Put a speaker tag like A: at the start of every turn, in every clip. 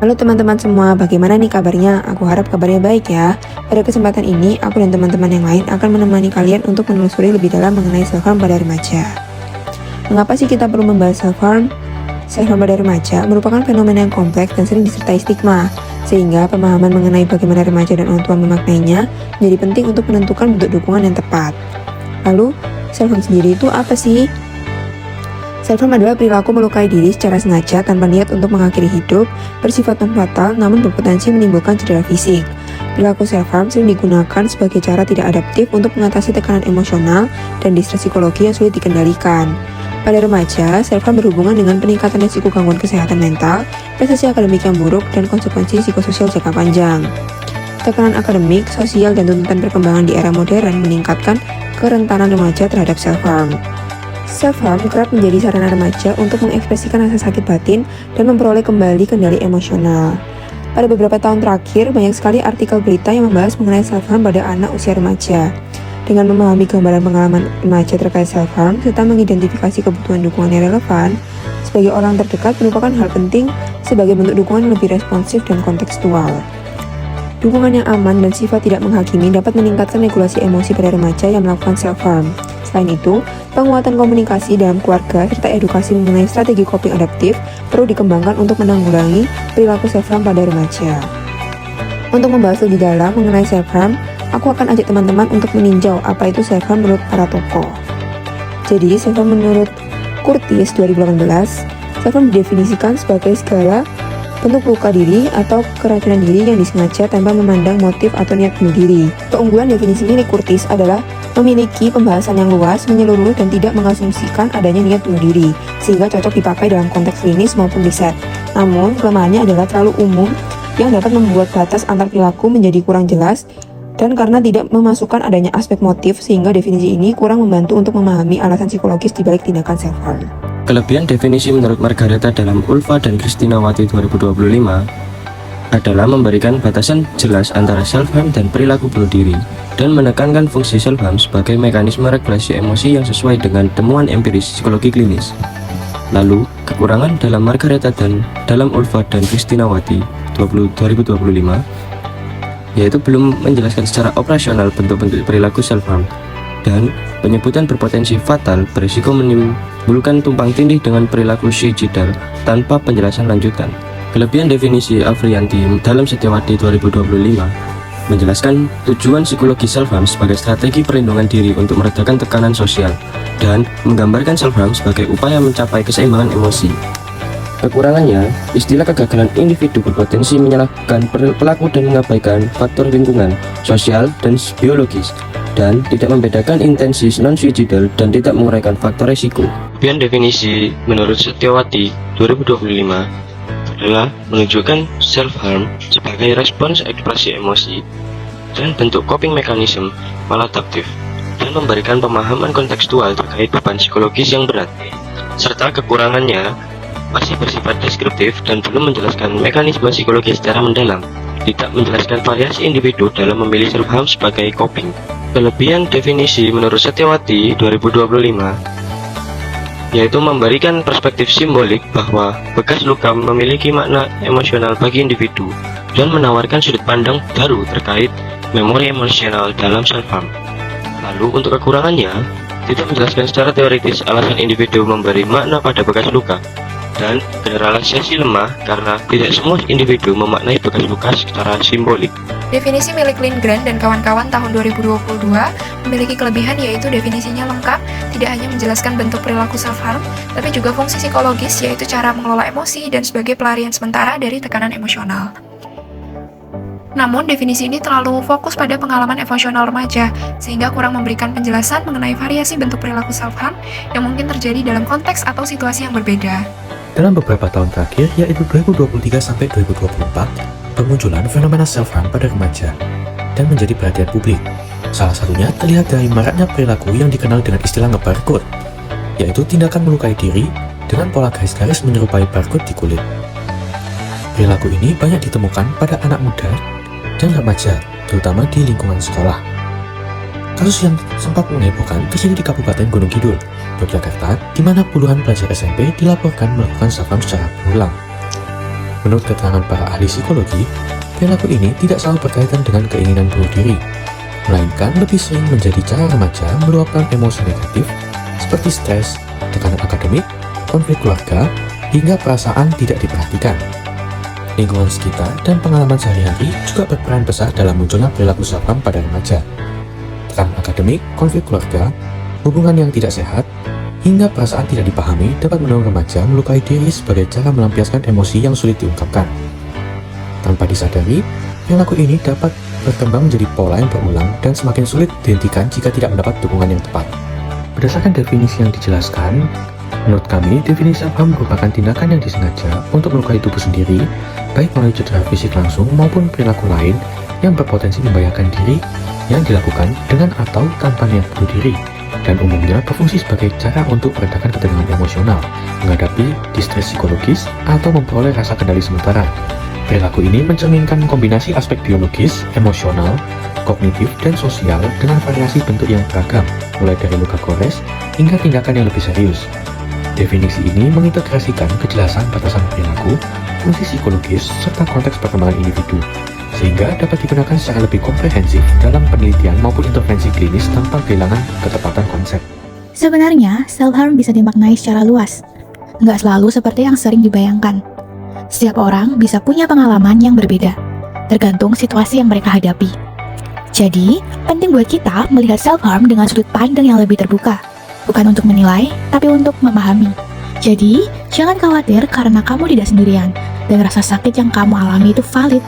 A: Halo teman-teman semua, bagaimana nih kabarnya? Aku harap kabarnya baik ya. Pada kesempatan ini, aku dan teman-teman yang lain akan menemani kalian untuk menelusuri lebih dalam mengenai self-harm pada remaja. Mengapa sih kita perlu membahas self-harm? Self-harm pada remaja merupakan fenomena yang kompleks dan sering disertai stigma, sehingga pemahaman mengenai bagaimana remaja dan orang tua memaknainya menjadi penting untuk menentukan bentuk dukungan yang tepat. Lalu, self-harm sendiri itu apa sih? Self-harm adalah perilaku melukai diri secara sengaja tanpa niat untuk mengakhiri hidup, bersifat non-fatal namun berpotensi menimbulkan cedera fisik. Perilaku self-harm sering digunakan sebagai cara tidak adaptif untuk mengatasi tekanan emosional dan distres psikologi yang sulit dikendalikan. Pada remaja, self-harm berhubungan dengan peningkatan risiko gangguan kesehatan mental, prestasi akademik yang buruk, dan konsekuensi psikososial jangka panjang. Tekanan akademik, sosial, dan tuntutan perkembangan di era modern meningkatkan kerentanan remaja terhadap self-harm. Self-harm kerap menjadi sarana remaja untuk mengekspresikan rasa sakit batin dan memperoleh kembali kendali emosional. Pada beberapa tahun terakhir, banyak sekali artikel berita yang membahas mengenai self-harm pada anak usia remaja. Dengan memahami gambaran pengalaman remaja terkait self-harm serta mengidentifikasi kebutuhan dukungan yang relevan, sebagai orang terdekat merupakan hal penting sebagai bentuk dukungan yang lebih responsif dan kontekstual. Dukungan yang aman dan sifat tidak menghakimi dapat meningkatkan regulasi emosi pada remaja yang melakukan self-harm. Selain itu, penguatan komunikasi dalam keluarga serta edukasi mengenai strategi coping adaptif perlu dikembangkan untuk menanggulangi perilaku self-harm pada remaja. Untuk membahas lebih dalam mengenai self-harm, aku akan ajak teman-teman untuk meninjau apa itu self-harm menurut para tokoh. Jadi, self-harm menurut Curtis 2018, self-harm didefinisikan sebagai segala bentuk luka diri atau keracunan diri yang disengaja tanpa memandang motif atau niat bunuh diri. Keunggulan definisi milik Curtis adalah memiliki pembahasan yang luas, menyeluruh, dan tidak mengasumsikan adanya niat bunuh diri, sehingga cocok dipakai dalam konteks klinis maupun riset. Namun, kelemahannya adalah terlalu umum yang dapat membuat batas antar perilaku menjadi kurang jelas, dan karena tidak memasukkan adanya aspek motif, sehingga definisi ini kurang membantu untuk memahami alasan psikologis di balik tindakan self-harm.
B: Kelebihan definisi menurut Margareta dalam Ulfa dan Kristinawati 2025 adalah memberikan batasan jelas antara self-harm dan perilaku bunuh diri dan menekankan fungsi self-harm sebagai mekanisme regulasi emosi yang sesuai dengan temuan empiris psikologi klinis. Lalu, kekurangan dalam Margareta dan dalam Ulfa dan Kristinawati 2025 yaitu belum menjelaskan secara operasional bentuk-bentuk perilaku self-harm dan penyebutan berpotensi fatal berisiko menimbulkan tumpang tindih dengan perilaku suicidal tanpa penjelasan lanjutan. Kelebihan definisi Afriyanti dalam Setiawati 2025 menjelaskan tujuan psikologi self-harm sebagai strategi perlindungan diri untuk meredakan tekanan sosial dan menggambarkan self-harm sebagai upaya mencapai keseimbangan emosi. Kekurangannya, istilah kegagalan individu berpotensi menyalahkan pelaku dan mengabaikan faktor lingkungan, sosial, dan biologis, dan tidak membedakan intensi non-suicidal dan tidak menguraikan faktor resiko. Kelebihan definisi menurut Setiawati 2025 adalah menunjukkan self-harm sebagai respons ekspresi emosi dan bentuk coping mechanism maladaptif dan memberikan pemahaman kontekstual terkait beban psikologis yang berat, serta kekurangannya masih bersifat deskriptif dan belum menjelaskan mekanisme psikologi secara mendalam, tidak menjelaskan variasi individu dalam memilih self-harm sebagai coping. Kelebihan definisi menurut Setiawati 2025 yaitu memberikan perspektif simbolik bahwa bekas luka memiliki makna emosional bagi individu dan menawarkan sudut pandang baru terkait memori emosional dalam self-harm. Lalu untuk kekurangannya, tidak menjelaskan secara teoritis alasan individu memberi makna pada bekas luka, dan generalisasi lemah karena tidak semua individu memaknai bekas luka secara simbolik.
C: Definisi milik Lindgren dan kawan-kawan tahun 2022 memiliki kelebihan yaitu definisinya lengkap, tidak hanya menjelaskan bentuk perilaku self-harm, tapi juga fungsi psikologis yaitu cara mengelola emosi dan sebagai pelarian sementara dari tekanan emosional. Namun, definisi ini terlalu fokus pada pengalaman emosional remaja, sehingga kurang memberikan penjelasan mengenai variasi bentuk perilaku self-harm yang mungkin terjadi dalam konteks atau situasi yang berbeda.
D: Dalam beberapa tahun terakhir, yaitu 2023 sampai 2024, bermunculan fenomena self-harm pada remaja dan menjadi perhatian publik. Salah satunya terlihat dari maraknya perilaku yang dikenal dengan istilah nge-barcode, yaitu tindakan melukai diri dengan pola garis-garis menyerupai barcode di kulit. Perilaku ini banyak ditemukan pada anak muda dan remaja, terutama di lingkungan sekolah. Kasus yang sempat menghebohkan terjadi di Kabupaten Gunung Kidul, Yogyakarta, di mana puluhan pelajar SMP dilaporkan melakukan self-harm secara berulang. Menurut keterangan para ahli psikologi, perilaku ini tidak selalu berkaitan dengan keinginan bunuh diri, melainkan lebih sering menjadi cara remaja meluapkan emosi negatif seperti stres, tekanan akademik, konflik keluarga, hingga perasaan tidak diperhatikan. Lingkungan sekitar dan pengalaman sehari-hari juga berperan besar dalam munculnya perilaku self-harm pada remaja. Tekanan akademik, konflik keluarga, hubungan yang tidak sehat, hingga perasaan tidak dipahami dapat mendorong remaja melukai diri sebagai cara melampiaskan emosi yang sulit diungkapkan. Tanpa disadari, perilaku ini dapat berkembang menjadi pola yang berulang dan semakin sulit dihentikan jika tidak mendapat dukungan yang tepat. Berdasarkan definisi yang dijelaskan, menurut kami, definisi self-harm merupakan tindakan yang disengaja untuk melukai tubuh sendiri, baik melalui cedera fisik langsung maupun perilaku lain yang berpotensi membahayakan diri yang dilakukan dengan atau tanpa niat bunuh diri, dan umumnya berfungsi sebagai cara untuk meredakan ketegangan emosional, menghadapi distres psikologis, atau memperoleh rasa kendali sementara. Perilaku ini mencerminkan kombinasi aspek biologis, emosional, kognitif, dan sosial dengan variasi bentuk yang beragam, mulai dari luka gores hingga tindakan yang lebih serius. Definisi ini mengintegrasikan kejelasan batasan perilaku, fungsi psikologis, serta konteks perkembangan individu, sehingga dapat digunakan secara lebih komprehensif dalam penelitian maupun intervensi klinis tanpa kehilangan ketepatan konsep.
E: Sebenarnya, self-harm bisa dimaknai secara luas. Nggak selalu seperti yang sering dibayangkan. Setiap orang bisa punya pengalaman yang berbeda, tergantung situasi yang mereka hadapi. Jadi, penting buat kita melihat self-harm dengan sudut pandang yang lebih terbuka. Bukan untuk menilai, tapi untuk memahami. Jadi, jangan khawatir karena kamu tidak sendirian, dan rasa sakit yang kamu alami itu valid.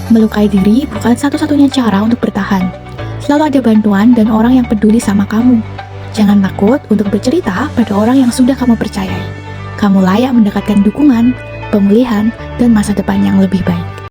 E: Melukai diri bukan satu-satunya cara untuk bertahan. Selalu ada bantuan dan orang yang peduli sama kamu. Jangan takut untuk bercerita pada orang yang sudah kamu percayai. Kamu layak mendapatkan dukungan, pemulihan, dan masa depan yang lebih baik.